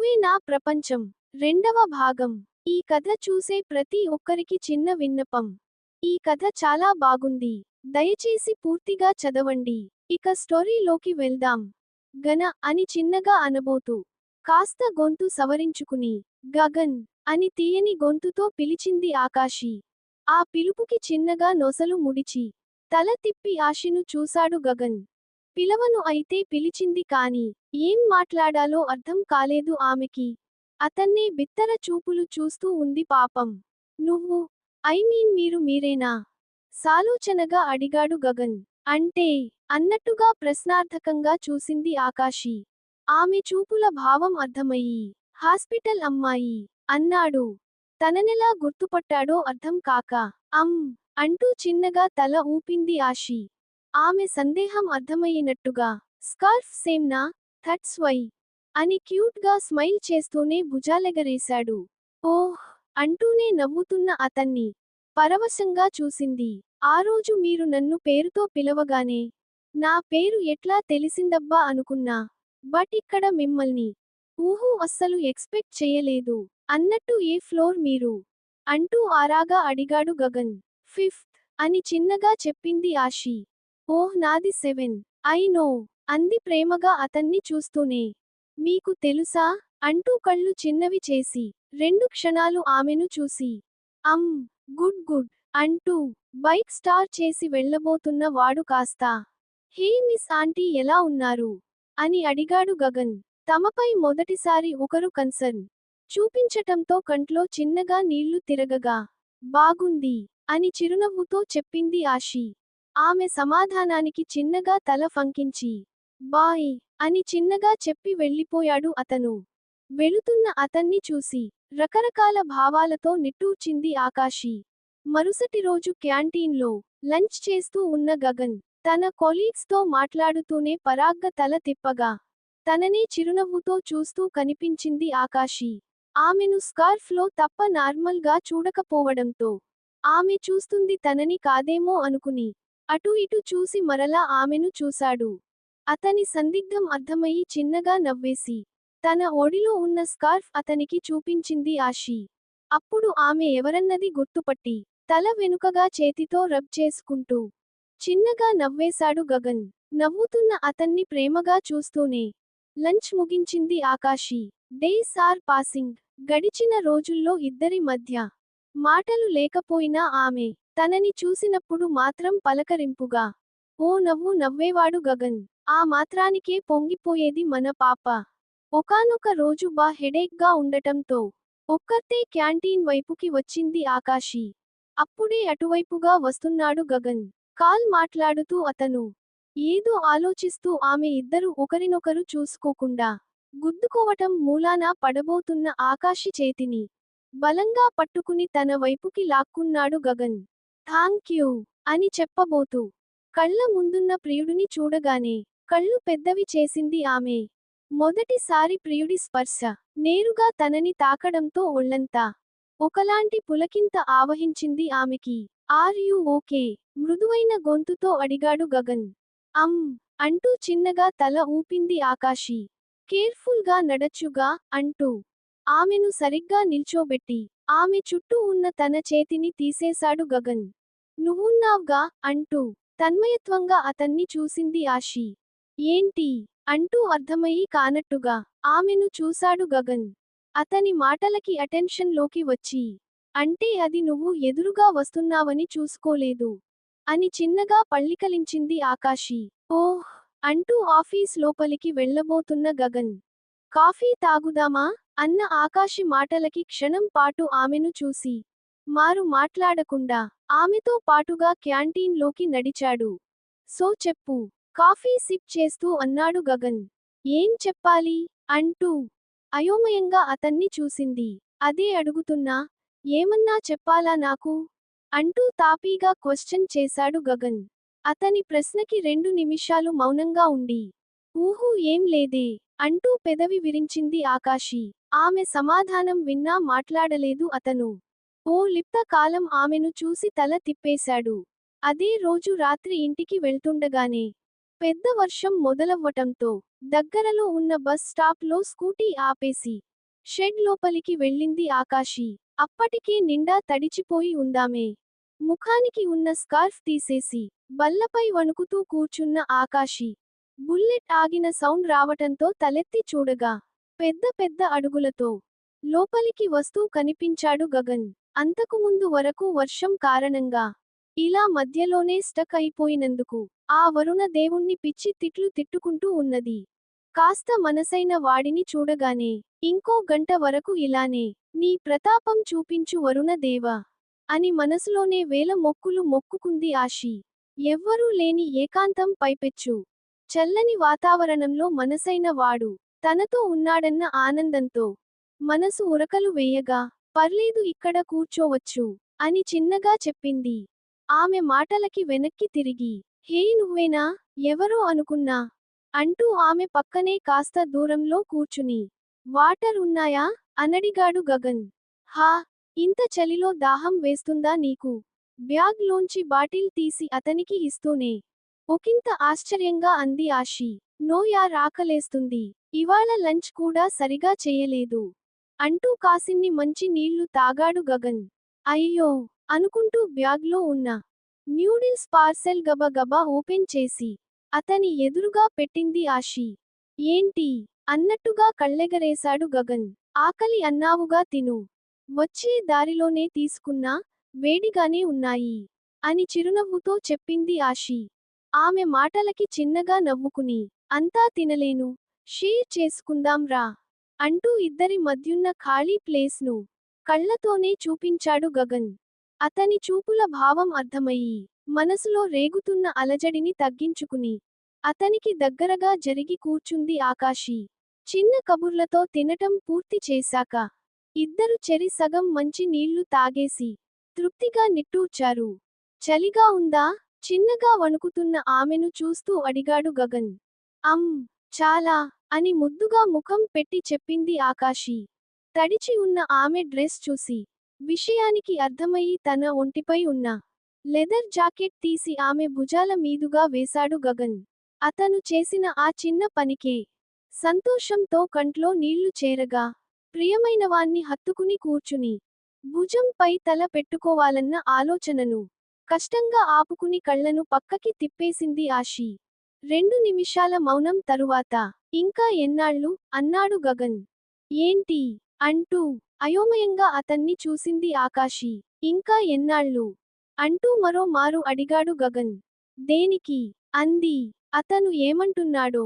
నువ్వే నా ప్రపంచం. రెండవ భాగం. ఈ కథ చూసే ప్రతి ఒక్కరికి చిన్న విన్నపం. ఈ కథ చాలా బాగుంది. దయచేసి పూర్తిగా చదవండి. ఇక స్టోరీలోకి వెళ్దాం. గన అని చిన్నగా అనబోతూ కాస్త గొంతు సవరించుకుని గగన్ అని తీయని గొంతుతో పిలిచింది ఆకాశి. ఆ పిలుపుకి చిన్నగా నొసలు ముడిచి తల తిప్పి ఆశిను చూశాడు గగన్. పిలవను అయితే పిలిచింది కాని ఏం మాట్లాడాలో అర్థం కాలేదు ఆమెకి. అతన్నే బిత్తర చూపులు చూస్తూ ఉంది పాపం. నువ్వు మీరేనా? సాలోచనగా అడిగాడు గగన్. అంటే అన్నట్టుగా ప్రశ్నార్థకంగా చూసింది ఆకాశి. ఆమె చూపుల భావం అర్థమయ్యి హాస్పిటల్ అమ్మాయి అన్నాడు. తననెలా గుర్తుపట్టాడో అర్థం కాక అంటూ చిన్నగా తల ఊపింది ఆశి. ఆమె సందేహం అర్థమయ్యినట్టుగా స్కార్ఫ్ సేమ్నా, థట్స్ వై అని క్యూట్ గా స్మైల్ చేస్తూనే భుజాలెగరేశాడు. ఓహ్ అంటూనే నవ్వుతున్న అతన్ని పరవశంగా చూసింది. ఆ రోజు మీరు నన్ను పేరుతో పిలవగానే నా పేరు ఎట్లా తెలిసిందబ్బా అనుకున్నా. బట్ ఇక్కడ మిమ్మల్ని అస్సలు ఎక్స్పెక్ట్ చెయ్యలేదు. అన్నట్టు ఏ ఫ్లోర్ మీరు? అంటూ ఆరాగా అడిగాడు గగన్. ఫిఫ్త్ అని చిన్నగా చెప్పింది ఆశి. ఓహ్ నాది 7. ఐ నో అంది ప్రేమగా అతన్ని చూస్తూనే. మీకు తెలుసా? అంటూ కళ్ళు చిన్నవి చేసి 2 క్షణాలు ఆమెను చూసి గుడ్ గుడ్ అంటూ బైక్ స్టార్ట్ చేసి వెళ్ళబోతున్న వాడు కాస్త హే మిస్ ఆంటీ ఎలా ఉన్నారు? అని అడిగాడు గగన్. తమపై మొదటిసారి ఒకరు కన్సర్న్ చూపించటంతో కంట్లో చిన్నగా నీళ్లు తిరగగా బాగుంది అని చిరునవ్వుతో చెప్పింది ఆశి. ఆమె సమాధానానికి చిన్నగా తల ఫంకించి బాయ్ అని చిన్నగా చెప్పి వెళ్ళిపోయాడు అతను. వెళుతున్న అతన్ని చూసి రకరకాల భావాలతో నిట్టూర్చింది ఆకాశి. మరుసటి రోజు క్యాంటీన్లో లంచ్ చేస్తూ ఉన్న గగన్ తన కొలీగ్స్ తో మాట్లాడుతూనే పరాగ్గా తల తిప్పగా తననే చిరునవ్వుతో చూస్తూ కనిపించింది ఆకాశి. ఆమెను స్కార్ఫ్ లో తప్ప నార్మల్ గా చూడకపోవడంతో ఆమె చూస్తుంది తనని కాదేమో అనుకుని అటు ఇటు చూసి మరలా ఆమెను చూశాడు. అతని సందిగ్ధం అర్థమయ్యి చిన్నగా నవ్వేసి తన ఒడిలో ఉన్న స్కార్ఫ్ అతనికి చూపించింది ఆశి. అప్పుడు ఆమె ఎవరన్నది గుర్తుపట్టి తల వెనుకగా చేతితో రబ్ చేసుకుంటూ చిన్నగా నవ్వేశాడు గగన్. నవ్వుతున్న అతన్ని ప్రేమగా చూస్తూనే లంచ్ ముగించింది ఆకాశి. Days are passing. గడిచిన రోజుల్లో ఇద్దరి మధ్య మాటలు లేకపోయినా ఆమె తనని చూసినప్పుడు మాత్రం పలకరింపుగా ఓ నవ్వు నవ్వేవాడు గగన్. ఆ మాత్రానికే పొంగిపోయేది మన పాప. ఒకానొక రోజు హెడేక్ గా ఉండటంతో ఒక్కర్తే క్యాంటీన్ వైపుకి వచ్చింది ఆకాశి. అప్పుడే అటువైపుగా వస్తున్నాడు గగన్. కాల్ మాట్లాడుతూ అతను ఏదో ఆలోచిస్తూ ఆమె ఇద్దరు ఒకరినొకరు చూసుకోకుండా గుద్దుకోవటం మూలాన పడబోతున్న ఆకాశి చేతిని బలంగా పట్టుకుని తన వైపుకి లాక్కున్నాడు గగన్. థాంక్యూ అని చెప్పబోతూ కళ్ళ ముందున్న ప్రియుడిని చూడగానే కళ్ళు పెద్దవి చేసింది ఆమె. మొదటిసారి ప్రియుడి స్పర్శ నేరుగా తనని తాకడంతో ఒళ్లంతా ఒకలాంటి పులకింత ఆవహించింది ఆమెకి. Are you okay? మృదువైన గొంతుతో అడిగాడు గగన్. అంటూ చిన్నగా తల ఊపింది ఆకాశి. కేర్ఫుల్ గా నడచుగా అంటూ ఆమెను సరిగ్గా నిల్చోబెట్టి ఆమె చుట్టూ ఉన్న తన చేతిని తీసేశాడు గగన్. నువ్వున్నావ్గా అంటూ తన్మయత్వంగా అతన్ని చూసింది ఆశి. ఏంటి? అంటూ అర్థమయ్యి కానట్టుగా ఆమెను చూశాడు గగన్. అతని మాటలకి అటెన్షన్ లోకి వచ్చి అంటే అది నువ్వు ఎదురుగా వస్తున్నావని చూసుకోలేదు అని చిన్నగా పళ్ళికలించింది ఆకాశి. ఓహ్ అంటూ ఆఫీస్ లోపలికి వెళ్ళబోతున్న గగన్. కాఫీ తాగుదామా? అన్న ఆకాశి మాటలకి క్షణం పాటు ఆమెను చూసి మారు మాట్లాడకుండా ఆమెతో పాటుగా క్యాంటీన్ లోకి నడిచాడు. సో చెప్పు కాఫీ సిప్ చేస్తూ అన్నాడు గగన్. ఏం చెప్పాలి? అంటూ అయోమయంగా అతన్ని చూసింది. అదే అడుగుతున్నా. ఏమన్నా చెప్పాలా నాకు? అంటూ తాపీగా క్వశ్చన్ చేశాడు గగన్. అతని ప్రశ్నకి 2 నిమిషాలు మౌనంగా ఉండి ఏం లేదే అంటూ పెదవి విరించింది ఆకాశి. ఆమె సమాధానం విన్నా మాట్లాడలేదు అతను. ఓ లిప్త కాలం ఆమెను చూసి తల తిప్పేశాడు. అదే రోజు రాత్రి ఇంటికి వెళ్తుండగానే పెద్ద వర్షం మొదలవ్వటంతో దగ్గరలో ఉన్న బస్ స్టాప్ లో స్కూటీ ఆపేసి షెడ్ లోపలికి వెళ్ళింది ఆకాశి. అప్పటికే నిండా తడిచిపోయి ఉందామే. ముఖానికి ఉన్న స్కార్ఫ్ తీసేసి, బల్లపై వణుకుతూ కూర్చున్న ఆకాశి. బుల్లెట్ ఆగిన సౌండ్ రావటంతో తలెత్తి చూడగా, పెద్ద పెద్ద అడుగులతో లోపలికి వస్తూ కనిపించాడు గగన్. అంతకుముందు వరకు వర్షం కారణంగా ఇలా మధ్యలోనే స్టక్ అయిపోయినందుకు ఆ వరుణ దేవుణ్ణి పిచ్చి తిట్లు తిట్టుకుంటూ ఉన్నది. కాస్త మనసైన వాడిని చూడగానే, ఇంకో గంట వరకు ఇలానే నీ ప్రతాపం చూపించు వరుణ దేవా అని మనసులోనే వేల మొక్కులు మొక్కుకుంది ఆశి. ఎవ్వరూ లేని ఏకాంతం పైపెచ్చు చల్లని వాతావరణంలో మనసైన వాడు తనతో ఉన్నాడన్న ఆనందంతో మనసు ఉరకలు వేయగా, పర్లేదు ఇక్కడ కూర్చోవచ్చు అని చిన్నగా చెప్పింది. ఆమె మాటలకి వెనక్కి తిరిగి, హే నువ్వేనా, ఎవరో అనుకున్నా అంటూ ఆమె పక్కనే కాస్త దూరంలో కూర్చుని, వాటర్ ఉన్నాయా అనడిగాడు గగన్. హా, ఇంత చలిలో దాహం వేస్తుందా నీకు? బ్యాగ్ లోంచి బాటిల్ తీసి అతనికి ఇస్తూనే ఒకింత ఆశ్చర్యంగా అంది ఆశి. నో యార్, ఆకలేస్తుంది. ఇవాళ లంచ్ కూడా సరిగా చేయలేదు అంటూ కాసిన్ని మంచి నీళ్లు తాగాడు గగన్. అయ్యో అనుకుంటూ బ్యాగ్లో ఉన్న న్యూడిల్స్ పార్సెల్ గబగబా ఓపెన్ చేసి అతని ఎదురుగా పెట్టింది ఆశి. ఏంటి అన్నట్టుగా కళ్ళెగరేశాడు గగన్. ఆకలి అన్నావుగా, తిను. వచ్చే దారిలోనే తీసుకున్నా, వేడిగానే ఉన్నాయి అని చిరునవ్వుతో చెప్పింది ఆశి. ఆమె మాటలకి చిన్నగా నవ్వుకుని, అంతా తినలేను, షేర్ చేసుకుందాం రా అంటూ ఇద్దరి మధ్యున్న ఖాళీ ప్లేస్ను కళ్ళతోనే చూపించాడు గగన్. అతని చూపుల భావం అర్థమయ్యి, మనసులో రేగుతున్న అలజడిని తగ్గించుకుని అతనికి దగ్గరగా జరిగి కూర్చుంది ఆకాశి. చిన్న కబుర్లతో తినటం పూర్తి చేశాక ఇద్దరు చెరి సగం మంచి నీళ్లు తాగేసి తృప్తిగా నిట్టూర్చారు. చలిగా ఉందా? చిన్నగా వణుకుతున్న ఆమెను చూస్తూ అడిగాడు గగన్. చాలా అని ముద్దుగా ముఖం పెట్టి చెప్పింది ఆకాశి. తడిచి ఉన్న ఆమె డ్రెస్ చూసి విషయానికి అర్థమయ్యి తన ఒంటిపై ఉన్న లెదర్ జాకెట్ తీసి ఆమె భుజాల మీదుగా వేశాడు గగన్. అతను చేసిన ఆ చిన్న పనికే సంతోషంతో కంట్లో నీళ్లు చేరగా, ప్రియమైనవాన్ని హత్తుకుని కూర్చుని భుజంపై తల పెట్టుకోవాలన్న ఆలోచనను కష్టంగా ఆపుకుని కళ్లను పక్కకి తిప్పేసింది ఆశి. 2 నిమిషాల మౌనం తరువాత, ఇంకా ఎన్నాళ్ళు అన్నాడు గగన్. ఏంటి అంటూ అయోమయంగా అతన్ని చూసింది ఆకాశి. ఇంకా ఎన్నాళ్ళు అంటూ మరో మారు అడిగాడు గగన్. దేనికి అంది. అతను ఏమంటున్నాడో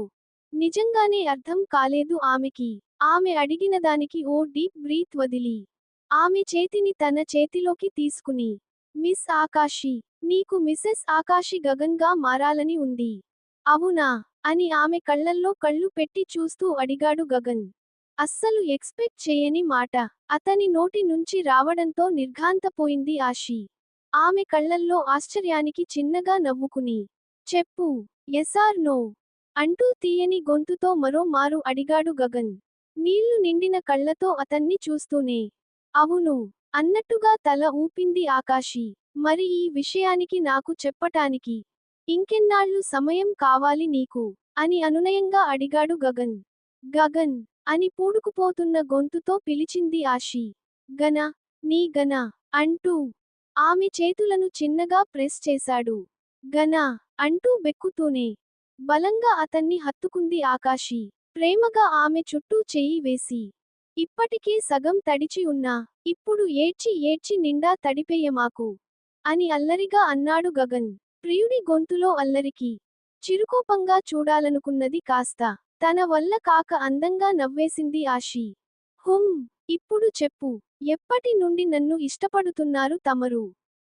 నిజంగానే అర్థం కాలేదు ఆమెకి. ఆమె అడిగినదానికి ఓ డీప్ బ్రీత్ వదిలి ఆమె చేతిని తన చేతిలోకి తీసుకుని, మిస్ ఆకాశి, నీకు మిసెస్ ఆకాశి గగన్గా మారాలని ఉంది, అవునా అని ఆమె కళ్ళల్లో కళ్ళు పెట్టి చూస్తూ అడిగాడు గగన్. అస్సలు ఎక్స్పెక్ట్ చేయని మాట అతని నోటి నుంచి రావడంతో నిర్ఘాంతపోయింది ఆశి. ఆమె కళ్ళల్లో ఆశ్చర్యానికి చిన్నగా నవ్వుకుని, చెప్పు, ఎస్ ఆర్ నో అంటూ తీయని గొంతుతో మరో మారు అడిగాడు గగన్. నీళ్లు నిండిన కళ్ళతో అతన్ని చూస్తూనే, అవును అన్నట్టుగా తల ఊపింది ఆకాశి. మరి ఈ విషయానికి నాకు చెప్పటానికి ఇంకెన్నాళ్ళు సమయం కావాలి నీకు అని అనునయంగా అడిగాడు గగన్. గగన్ అని పూడుకుపోతున్న గొంతుతో పిలిచింది ఆశి. గన, నీ గన అంటూ ఆమె చేతులను చిన్నగా ప్రెస్ చేశాడు. గన అంటూ బెక్కుతూనే బలంగా అతన్ని హత్తుకుంది ఆకాశి. ప్రేమగా ఆమె చుట్టూ చెయ్యి వేసి, ఇప్పటికే సగం తడిచి ఉన్నా, ఇప్పుడు ఏడ్చి ఏడ్చి నిండా తడిపేయమాకు అని అల్లరిగా అన్నాడు గగన్. ప్రియుడి గొంతులో అల్లరికి చిరుకోపంగా చూడాలనుకున్నది కాస్త తన వల్ల కాక అందంగా నవ్వేసింది ఆశి. ఇప్పుడు చెప్పు, ఎప్పటి నుండి నన్ను ఇష్టపడుతున్నారు తమరు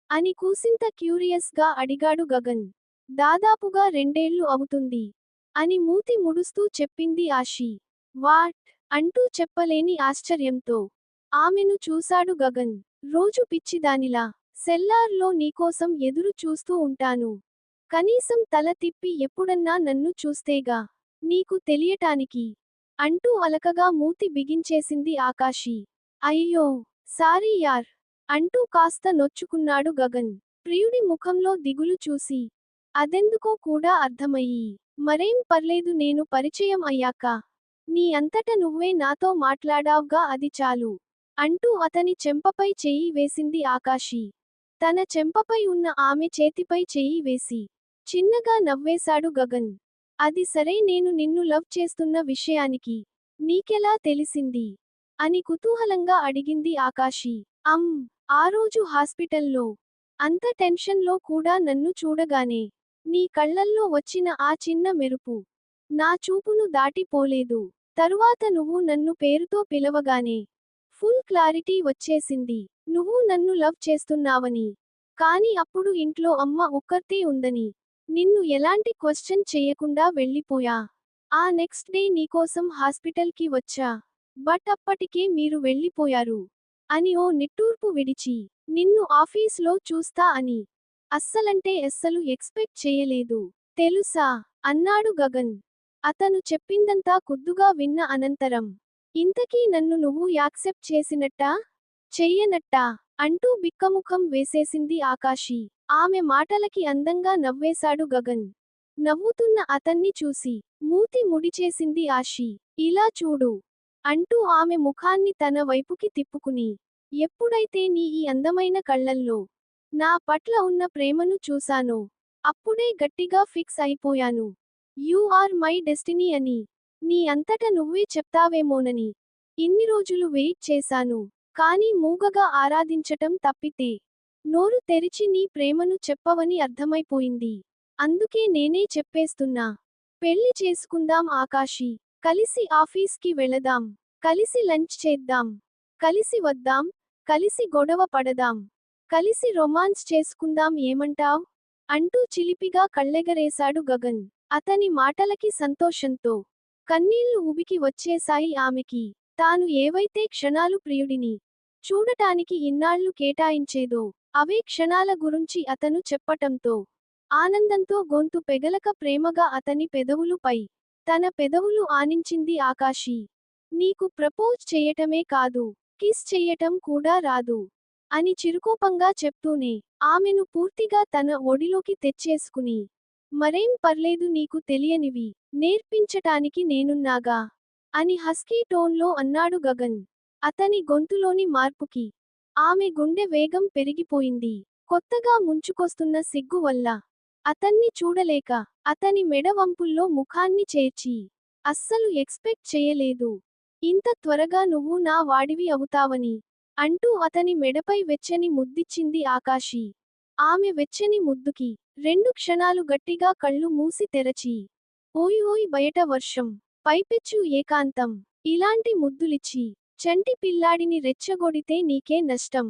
అని కూసింత క్యూరియస్ గా అడిగాడు గగన్. దాదాపుగా 2 ఏళ్లు అవుతుంది అని మూతి ముడుస్తూ చెప్పింది ఆశి. వాట్ అంటూ చెప్పలేని ఆశ్చర్యంతో ఆమెను చూశాడు గగన్. రోజు పిచ్చిదానిలా సెల్లార్లో నీకోసం ఎదురు చూస్తూ ఉంటాను. కనీసం తల తిప్పి ఎప్పుడన్నా నన్ను చూస్తేగా నీకు తెలియటానికి అంటూ అలకగా మూతి బిగించేసింది ఆకాశి. అయ్యో సారీ యార్ అంటూ కాస్త నొచ్చుకున్నాడు గగన్. ప్రియుడి ముఖంలో దిగులు చూసి అదెందుకో కూడా అర్థమయ్యి, మరేం పర్లేదు, నేను పరిచయం అయ్యాక నీ అంతట నువ్వే నాతో మాట్లాడావ్గా అది చాలు. అంటూ అతని చెంపపై చెయ్యి వేసింది ఆకాశి. తన చెంపపై ఉన్న ఆమె చేతిపై చెయ్యి వేసి చిన్నగా నవ్వేశాడు గగన్. అది సరే, నేను నిన్ను లవ్ చేస్తున్న విషయానికి నీకెలా తెలిసింది అని కుతూహలంగా అడిగింది ఆకాశి. ఆ రోజు హాస్పిటల్లో అంత టెన్షన్లో కూడా నన్ను చూడగానే నీ కళ్ళల్లో వచ్చిన ఆ చిన్న మెరుపు నా చూపును దాటిపోలేదు. తరువాత నువ్వు నన్ను పేరుతో పిలవగానే ఫుల్ క్లారిటీ వచ్చేసింది. నువ్వు నన్ను లవ్ చేస్తున్నావని. కాని అప్పుడు ఇంట్లో అమ్మ ఒక్కర్తే ఉందని నిన్ను ఎలాంటి క్వశ్చన్ చెయ్యకుండా వెళ్ళిపోయా. ఆ నెక్స్ట్ డే నీకోసం హాస్పిటల్కి వచ్చా. బట్ అప్పటికే మీరు వెళ్ళిపోయారు అని ఓ నిట్టూర్పు విడిచి, నిన్ను ఆఫీస్లో చూస్తా అని అస్సలంటే అస్సలు ఎక్స్పెక్ట్ చెయ్యలేదు తెలుసా అన్నాడు గగన్. అతను చెప్పిందంతా కుద్దుగా విన్న అనంతరం, ఇంతకీ నన్ను నువ్వు యాక్సెప్ట్ చేసినట్టా చెయ్యనట్టా అంటూ బిక్కముఖం వేసేసింది ఆకాశి. ఆమె మాటలకి అందంగా నవ్వేశాడు గగన్. నవ్వుతున్న అతన్ని చూసి మూతి ముడిచేసింది ఆశి. ఇలా చూడు అంటూ ఆమె ముఖాన్ని తన వైపుకి తిప్పుకుని, ఎప్పుడైతే నీ ఈ అందమైన కళ్ళల్లో నా పట్ల ఉన్న ప్రేమను చూశానో అప్పుడే గట్టిగా ఫిక్స్ అయిపోయాను. యూ ఆర్ మై డెస్టినీ అని. నీ అంతట నువ్వే చెప్తావేమోనని ఇన్ని రోజులు వెయిట్ చేశాను. కానీ మూగగా ఆరాధించటం తప్పితే నోరు తెరిచి నీ ప్రేమను చెప్పవని అర్థమైపోయింది. అందుకే నేనే చెప్పేస్తున్నా. పెళ్లి చేసుకుందాం ఆకాశి. కలిసి ఆఫీస్కి వెళదాం. కలిసి లంచ్ చేద్దాం. కలిసి వద్దాం. కలిసి గొడవ పడదాం. కలిసి రొమాన్స్ చేసుకుందాం, ఏమంటావ్ అంటూ చిలిపిగా కళ్ళెగరేశాడు గగన్. అతని మాటలకి సంతోషంతో కన్నీళ్లు ఉబికి వచ్చేశాయి ఆమెకి. తాను ఏవైతే క్షణాలు ప్రియుడిని చూడటానికి ఇన్నాళ్లు కేటాయించేదో అవే క్షణాల గురించి అతను చెప్పటంతో ఆనందంతో గొంతు పెగలక ప్రేమగా అతని పెదవులు పై తన పెదవులు ఆనించింది ఆకాశి. నీకు ప్రపోజ్ చెయ్యటమే కాదు, కిస్ చెయ్యటం కూడా రాదు అని చిరుకోపంగా చెప్తూనే ఆమెను పూర్తిగా తన ఒడిలోకి తెచ్చేసుకుని, మరేం పర్లేదు, నీకు తెలియనివి నేర్పించటానికి నేనున్నాగా అని హస్కీ టోన్లో అన్నాడు గగన్. అతని గొంతులోని మార్పుకి ఆమె గుండె వేగం పెరిగిపోయింది. కొత్తగా ముంచుకొస్తున్న సిగ్గు వల్ల అతన్ని చూడలేక అతని మెడ వంపుల్లో ముఖాన్ని చేర్చి, అస్సలు ఎక్స్పెక్ట్ చెయ్యలేదు ఇంత త్వరగా నువ్వు నా వాడివి అవుతావని అంటూ అతని మెడపై వెచ్చని ముద్దిచ్చింది ఆకాశి. ఆమె వెచ్చని ముద్దుకి 2 క్షణాలు గట్టిగా కళ్ళు మూసి తెరచి, ఓయ్ ఓయ్ బయట వర్షం, పైపెచ్చు ఏకాంతం, ఇలాంటి ముద్దులిచ్చి చంటి పిల్లాడిని రెచ్చగొడితే నీకే నష్టం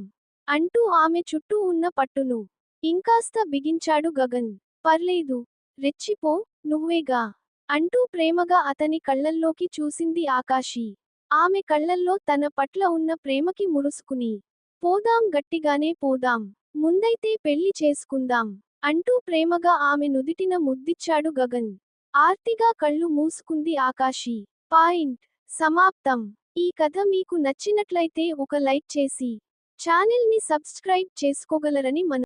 అంటూ ఆమె చుట్టూ ఉన్న పట్టును ఇంకాస్త బిగించాడు గగన్. పర్లేదు, రెచ్చిపో, నువ్వేగా అంటూ ప్రేమగా అతని కళ్ళల్లోకి చూసింది ఆకాశి. ఆమె కళ్ళల్లో తన పట్ల ఉన్న ప్రేమకి మురుసుకుని, పోదాం, గట్టిగానే పోదాం, ముందైతే పెళ్లి చేసుకుందాం అంటూ ప్రేమగా ఆమె నుదిటిన ముద్దిచ్చాడు గగన్. ఆర్తిగా కళ్ళు మూసుకుంది ఆకాశి. పాయింట్ సమాప్తం. ఈ కథ మీకు నచ్చినట్లయితే ఒక లైక్ చేసి ఛానల్ ని సబ్స్క్రైబ్ చేసుకోగలరని